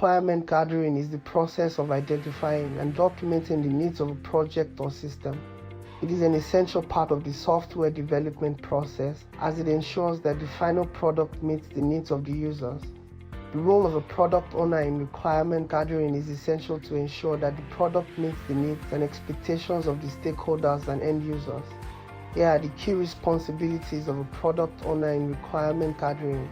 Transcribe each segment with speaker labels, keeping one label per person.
Speaker 1: Requirement gathering is the process of identifying and documenting the needs of a project or system. It is an essential part of the software development process as it ensures that the final product meets the needs of the users. The role of a product owner in requirement gathering is essential to ensure that the product meets the needs and expectations of the stakeholders and end users. Here are the key responsibilities of a product owner in requirement gathering.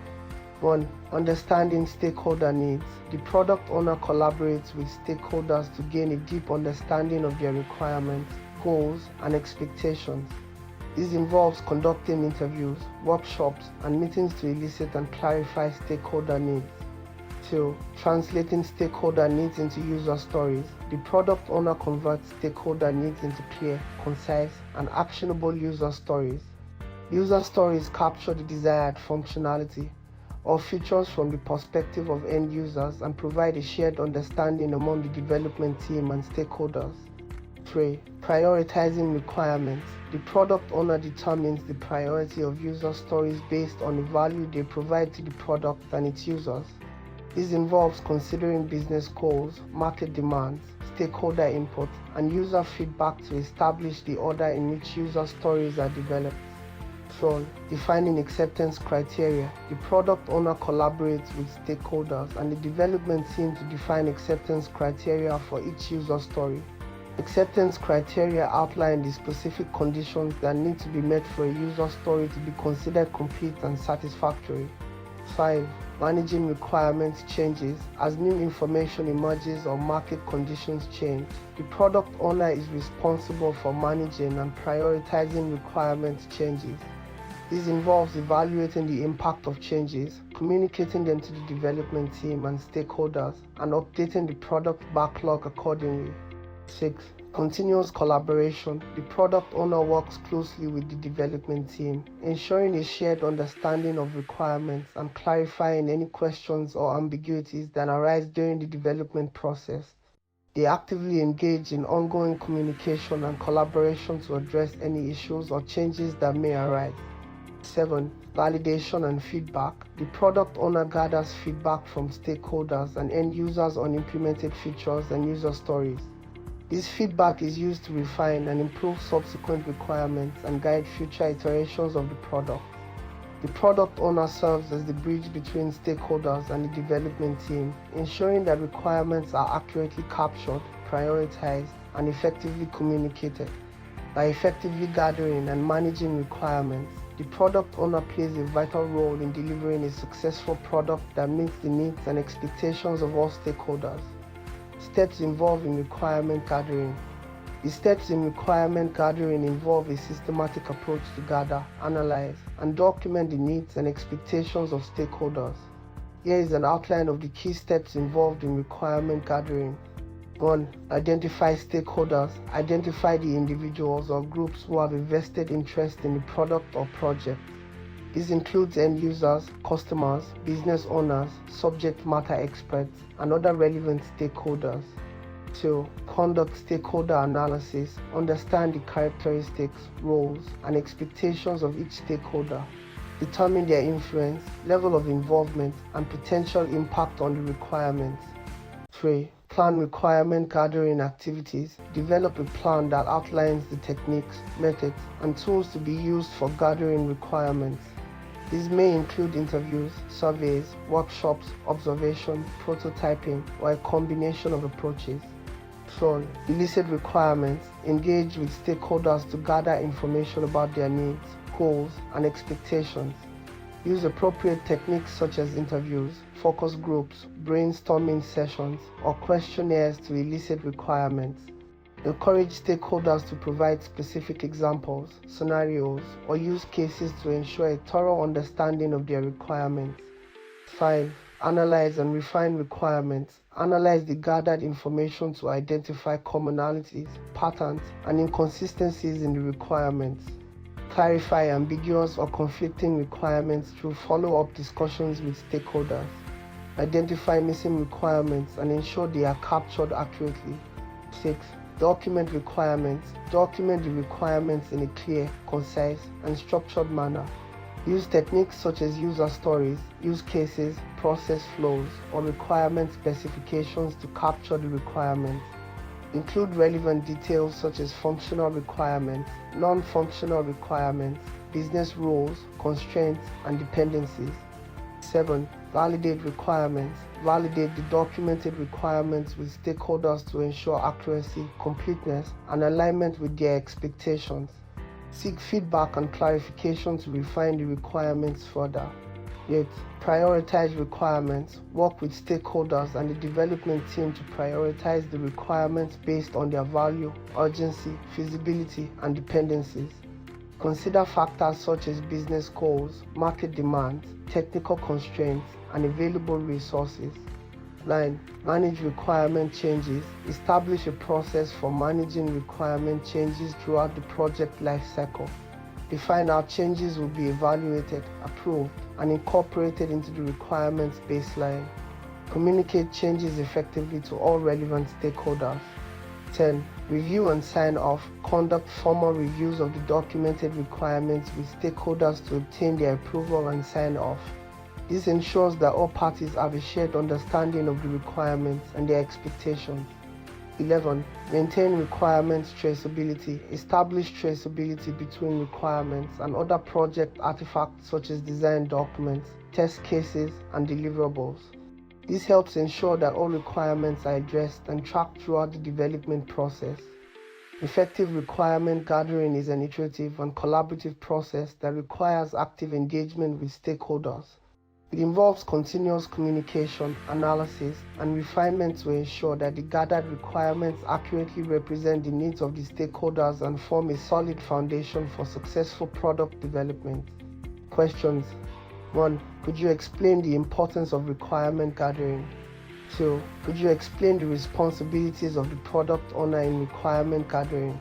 Speaker 1: 1. Understanding stakeholder needs. The product owner collaborates with stakeholders to gain a deep understanding of their requirements, goals, and expectations. This involves conducting interviews, workshops, and meetings to elicit and clarify stakeholder needs. 2. Translating stakeholder needs into user stories. The product owner converts stakeholder needs into clear, concise, and actionable user stories. User stories capture the desired functionality or features from the perspective of end users and provide a shared understanding among the development team and stakeholders. 3. Prioritizing requirements. The product owner determines the priority of user stories based on the value they provide to the product and its users. This involves considering business goals, market demands, stakeholder input, and user feedback to establish the order in which user stories are developed. 4. Defining acceptance criteria. The product owner collaborates with stakeholders and the development team to define acceptance criteria for each user story. Acceptance criteria outline the specific conditions that need to be met for a user story to be considered complete and satisfactory. 5. Managing requirements changes. As new information emerges or market conditions change, the product owner is responsible for managing and prioritizing requirements changes. This involves evaluating the impact of changes, communicating them to the development team and stakeholders, and updating the product backlog accordingly. 6. Continuous collaboration. The product owner works closely with the development team, ensuring a shared understanding of requirements and clarifying any questions or ambiguities that arise during the development process. They actively engage in ongoing communication and collaboration to address any issues or changes that may arise. 7. Validation and feedback. The product owner gathers feedback from stakeholders and end users on implemented features and user stories. This feedback is used to refine and improve subsequent requirements and guide future iterations of the product. The product owner serves as the bridge between stakeholders and the development team, ensuring that requirements are accurately captured, prioritized, and effectively communicated. By effectively gathering and managing requirements, the product owner plays a vital role in delivering a successful product that meets the needs and expectations of all stakeholders. Steps involved in requirement gathering. The steps in requirement gathering involve a systematic approach to gather, analyze, and document the needs and expectations of stakeholders. Here is an outline of the key steps involved in requirement gathering. 1. Identify stakeholders. Identify the individuals or groups who have a vested interest in the product or project. This includes end users, customers, business owners, subject matter experts, and other relevant stakeholders. 2. Conduct stakeholder analysis. Understand the characteristics, roles, and expectations of each stakeholder. Determine their influence, level of involvement, and potential impact on the requirements. 3. Plan requirement gathering activities. Develop a plan that outlines the techniques, methods, and tools to be used for gathering requirements. These may include interviews, surveys, workshops, observation, prototyping, or a combination of approaches. 4. Elicit requirements. Engage with stakeholders to gather information about their needs, goals, and expectations. Use appropriate techniques such as interviews, focus groups, brainstorming sessions, or questionnaires to elicit requirements. Encourage stakeholders to provide specific examples, scenarios, or use cases to ensure a thorough understanding of their requirements. 5. Analyze and refine requirements. Analyze the gathered information to identify commonalities, patterns, and inconsistencies in the requirements. Clarify ambiguous or conflicting requirements through follow-up discussions with stakeholders. Identify missing requirements and ensure they are captured accurately. 6. Document requirements. Document the requirements in a clear, concise, and structured manner. Use techniques such as user stories, use cases, process flows, or requirement specifications to capture the requirements. Include relevant details such as functional requirements, non-functional requirements, business rules, constraints, and dependencies. 7. Validate requirements. Validate the documented requirements with stakeholders to ensure accuracy, completeness, and alignment with their expectations. Seek feedback and clarification to refine the requirements further. 8. Prioritize requirements. Work with stakeholders and the development team to prioritize the requirements based on their value, urgency, feasibility, and dependencies. Consider factors such as business goals, market demands, technical constraints, and available resources. 9. Manage requirement changes. Establish a process for managing requirement changes throughout the project lifecycle. Define how changes will be evaluated, approved, and incorporated into the requirements baseline. Communicate changes effectively to all relevant stakeholders. 10. Review and sign off. Conduct formal reviews of the documented requirements with stakeholders to obtain their approval and sign off. This ensures that all parties have a shared understanding of the requirements and their expectations. 11. Maintain requirements traceability. Establish traceability between requirements and other project artifacts such as design documents, test cases, and deliverables. This helps ensure that all requirements are addressed and tracked throughout the development process. Effective requirement gathering is an iterative and collaborative process that requires active engagement with stakeholders. It involves continuous communication, analysis, and refinement to ensure that the gathered requirements accurately represent the needs of the stakeholders and form a solid foundation for successful product development. Questions. 1. Could you explain the importance of requirement gathering? 2. Could you explain the responsibilities of the product owner in requirement gathering?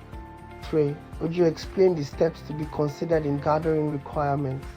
Speaker 1: 3. Could you explain the steps to be considered in gathering requirements?